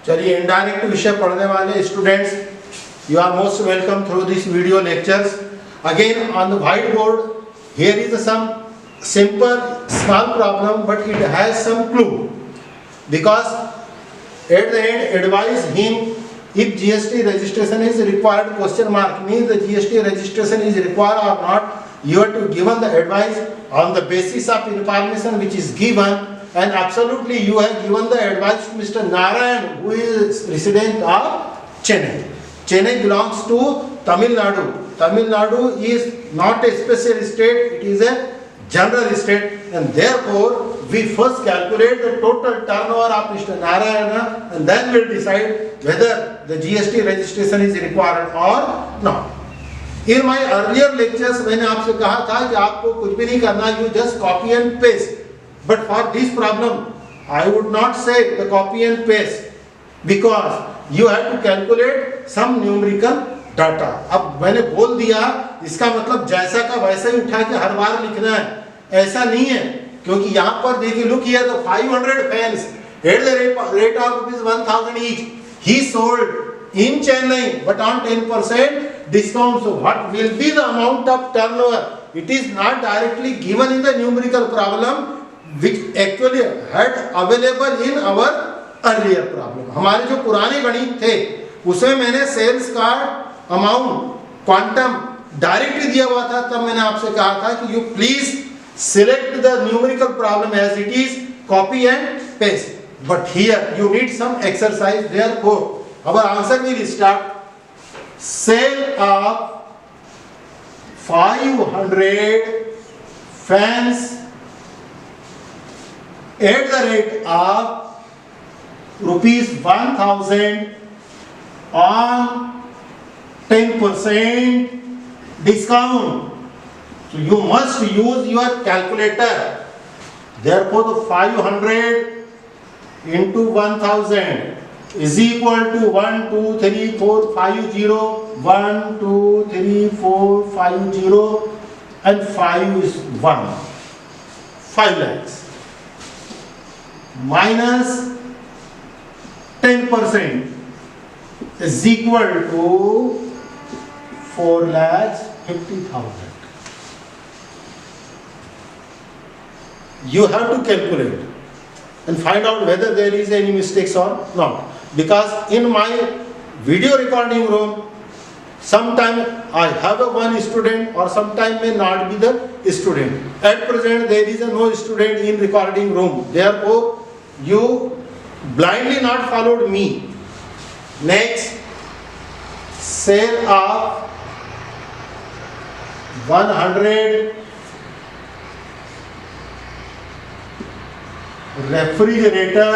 चलिए इनडायरेक्ट विषय पढ़ने वाले students, you are most welcome through this video lectures. Again on the whiteboard, here is some simple small problem, but it has some clue. Because at the end advise him if GST registration is required, question mark means the GST registration is required or not. You have to given the advice on the basis of information which is given. And absolutely you have given the advice to Mr. Narayan, who is resident of Chennai. Chennai belongs to Tamil Nadu. Tamil Nadu is not a special state, it is a general state, and therefore we first calculate the total turnover of Mr. Narayana and then we'll decide whether the GST registration is required or not. In my earlier lectures मैंने आपसे कहा था कि आपको कुछ भी नहीं करना, you just copy and paste. But for this problem, I would not say the copy and paste because you have to calculate some numerical data. अब मैंने बोल दिया, इसका मतलब जैसा का वैसा ही उठा के हर बार लिखना है, ऐसा नहीं है, क्योंकि यहाँ पर देखिए look here the 500 fans at the rate of ₹1,000 each. He sold in Chennai, but on 10% discount. So what will be the amount of turnover? It is not directly given in the numerical problem, which actually had available in our earlier problem. हमारे जो पुराने गणित थे उसमें मैंने sales का amount quantum directly दिया हुआ था. तब मैंने आपसे कहा था कि you please select the numerical problem as it is, copy and paste. But here you need some exercise. Therefore our answer will start. Sale of 500 fans at the rate of ₹1,000 on 10% discount. So you must use your calculator. Therefore the 500 into 1,000 is equal to 1, 2, 3, 4, 5, 0. 1, 2, 3, 4, 5, 0 and 5 is 1. 5 lakhs. Minus 10% is equal to 4,50,000. You have to calculate and find out whether there is any mistakes or not. Because in my video recording room, sometime I have one student or sometime may not be the student. At present there is no student in recording room. Therefore, you blindly not followed me. Next, sale of 100 refrigerator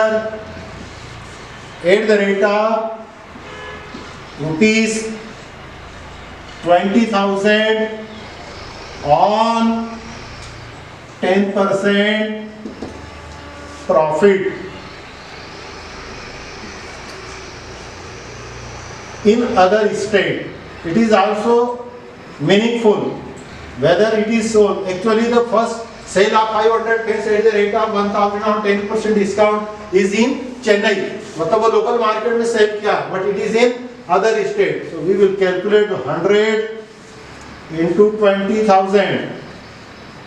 at the rate of ₹20,000 on 10% profit. In other state, it is also meaningful whether it is sold. Actually, the first sale of 500 pence at the rate of 1,000 on 10% discount is in Chennai. मतलब वो local market में sell किया, but it is in other state. So we will calculate 100 into 20,000.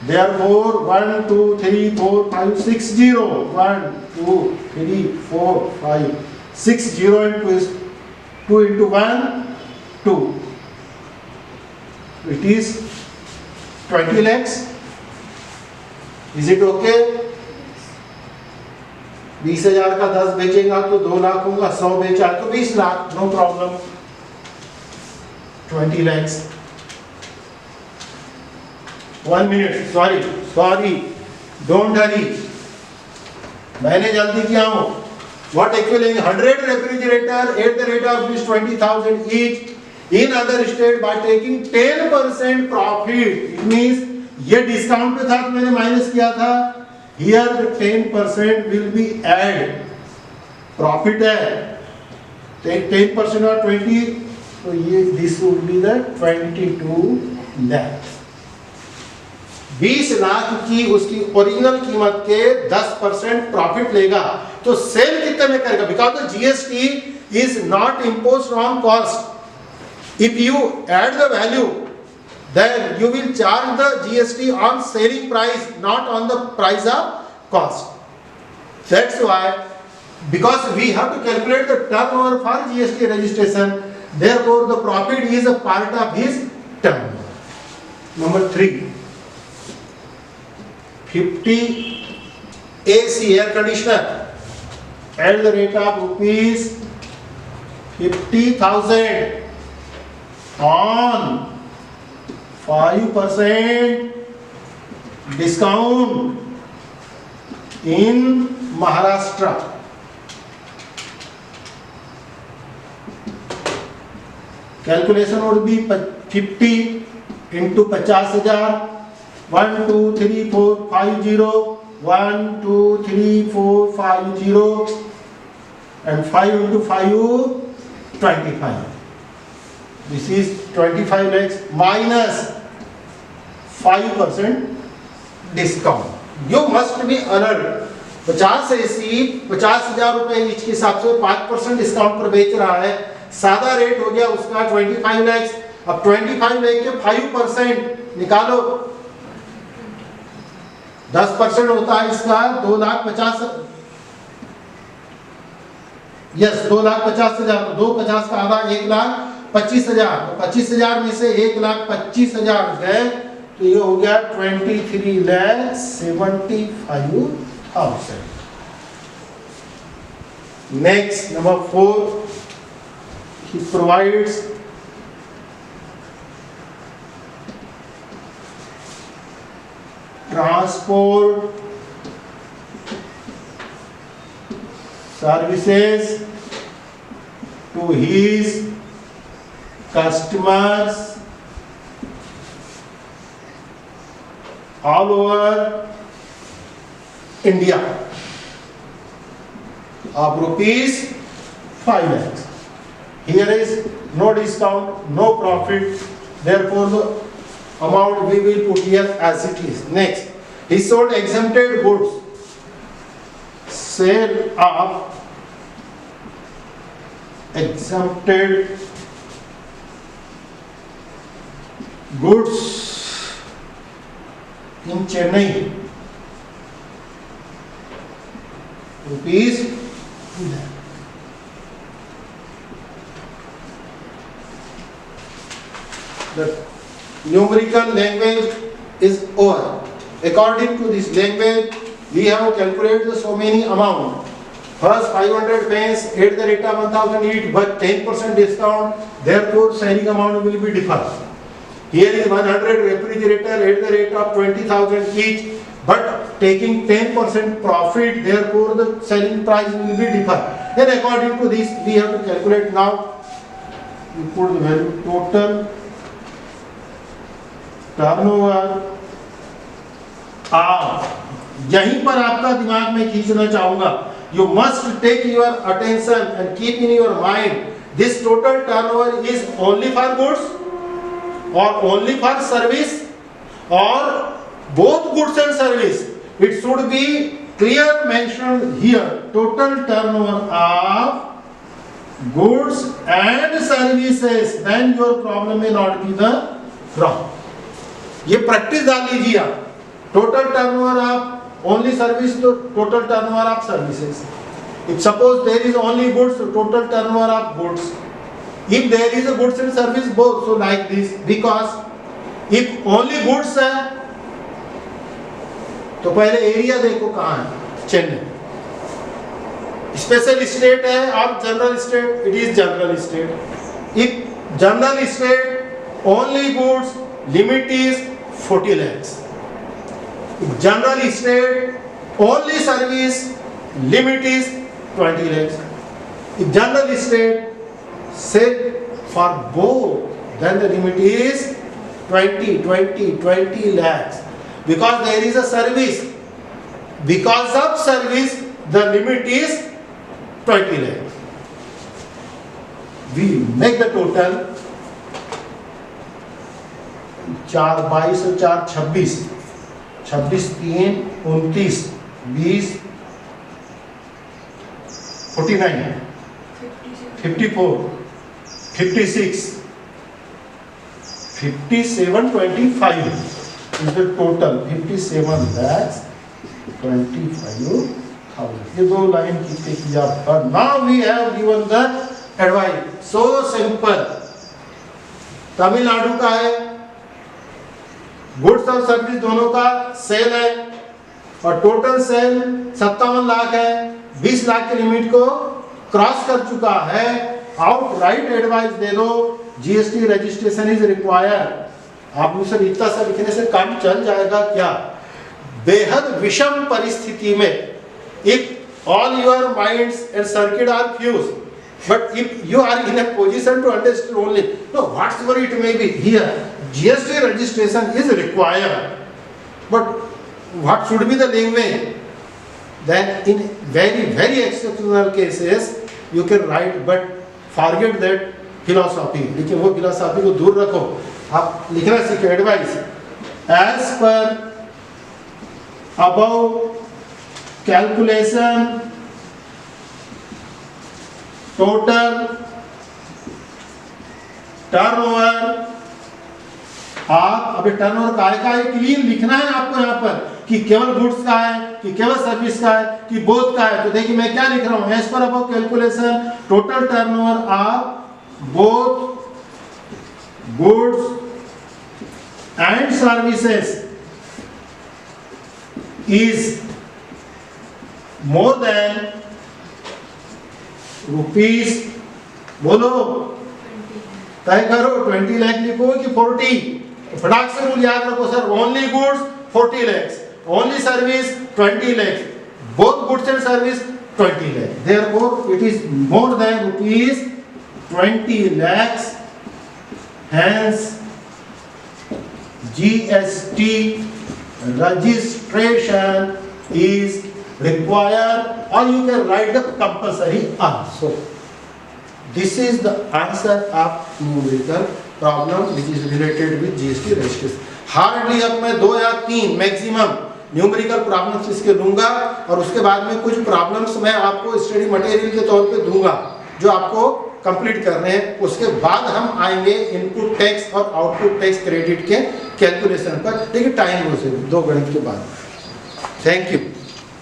Therefore, 1, 2, 3, 4, 5, 6, 0. 1, 2, 3, 4, 5, 6, 0 into 2 into 1, 2. It is 20 lakhs. Is it okay? 20,000 का 10 बेचेगा तो 2 लाख होगा, 100 बेचा तो 20 lakh. No problem. 20 lakhs. 1 minute. Sorry. Don't hurry. मैंने जल्दी किया हूँ. What actually 100 refrigerator at the rate of ₹20,000 each in other state by taking 10% profit. It means ये डिस्काउंट पे था तो मैंने माइनस किया था. Here the 10% will be added. Profit है. Take 10% or 20. तो ये this would be the 22 lakh. 20 lakh की उसकी ओरिजिनल कीमत के 10% प्रॉफिट लेगा. तो सेल कितने में करेगा? Because the GST is not imposed on cost. If you add the value then you will charge the GST on selling price, not on the price of cost. That's why, because we have to calculate the turnover for GST registration, therefore the profit is a part of his turnover. Number 3, 50 AC air conditioner at the rate of rupees 50,000 on 5% discount in Maharashtra. Calculation would be 50 into 50,000. 1 2 3 4 5 0 1 2 3 4 5 0 and 5 into 5 25. This is 25 lakhs minus 5% discount. You must be alert. 50 AC 50,000 रुपए each के हिसाब से 5% discount पर बेच रहा है. सादा rate हो गया उसका 25 lakhs. अब 25 लाख के 5% निकालो, 10% होता है इसका 2,50,000. यस 2,50,000. 2,50,000 का आधा 1,25,000. 25,000 में से 1,25,000 गए तो ये हो गया 23,75,000. Next number 4, he provides transport services to his customers all over India of rupees 5 lakhs. Here is no discount, no profit, therefore the amount we will put here as it is. Next, he sold exempted goods. Sale of exempted goods in Chennai, rupees. The numerical language is over. According to this language, we have calculated so many amount. First 500 pence at the rate of 1,000 each, but 10% discount. Therefore, selling amount will be different. Here is 100 refrigerator at the rate of 20,000 each, but taking 10% profit. Therefore, the selling price will be different. Then, according to this, we have to calculate now. You put the value total turnover. यहीं पर आपका दिमाग में खींचना चाहूंगा. You must take your attention and keep in your mind this total turnover is only for goods or only for service or both goods and service. It should be clear mentioned here. Total turnover of goods and services. Then your problem may not be the wrong. ये practice डाल लीजिए आप. Total turnover of only service तो total turnover of services. If suppose there is only goods, total turnover of goods. If there is a goods and service both, so like this. Because if only goods है तो पहले area देखो कहाँ है. Chennai. Special state है और general state, it is general state. If general state only goods, limit is 40 lakhs. General state only service, limit is 20 lakhs. If general state said for both, then the limit is 20 lakhs. Because there is a service. Because of service, the limit is 20 lakhs. We make the total 4 22 और 4 26, 26 3 29 20 49, 54, 56, 5725 is the total. 57 lakhs 25,000. ये दो line की आप. Now we have given the advice. So simple. Tamil Nadu का है, goods और service दोनों का सेल है और टोटल सेल 57 लाख है, 20 लाख की लिमिट को क्रॉस कर चुका है. आउट राइट एडवाइस दे दो, जीएसटी रजिस्ट्रेशन इज रिक्वायर्ड. आप लोग सर इतना सा लिखने से काम चल जाएगा क्या? बेहद विषम परिस्थिति में, if all your minds and circuit are fused, but if you are in a position to understand only, no, whatever it may be, here GST registration is required, but what should be the language? Then in very exceptional cases you can write, but forget that philosophy. लेकिन वो philosophy को दूर रखो, आप लिखना सीखो. Advice as per above calculation, total turnover. आप अभी टर्नओवर का है क्लीन लिखना है आपको यहाँ पर, कि केवल गुड्स का है कि केवल सर्विस का है कि बोथ का है. तो देखिए मैं क्या लिख रहा हूँ, as per above calculation total turnover of both goods and services is more than rupees, बोलो तय करो, 20 लाख लिखो कि 40. फटाक से रूल याद रखो sir. Only goods 40 lakhs, only service 20 lakhs, both goods and service 20 lakhs. Therefore, it is more than rupees 20 lakhs. Hence, GST registration is required, or you can write the compulsory also. This is the answer of numerical problem which is related with GST registration. Hardly अब मैं 2 या 3 maximum numerical problems इसके दूंगा और उसके बाद में कुछ प्रॉब्लम्स मैं आपको स्टडी मटेरियल के तौर पे दूंगा जो आपको कंप्लीट करने हैं. उसके बाद हम आएंगे इनपुट टैक्स और आउटपुट टैक्स क्रेडिट के कैलकुलेशन पर. देखिए टाइम हो से 2 गणित के बाद. Thank you.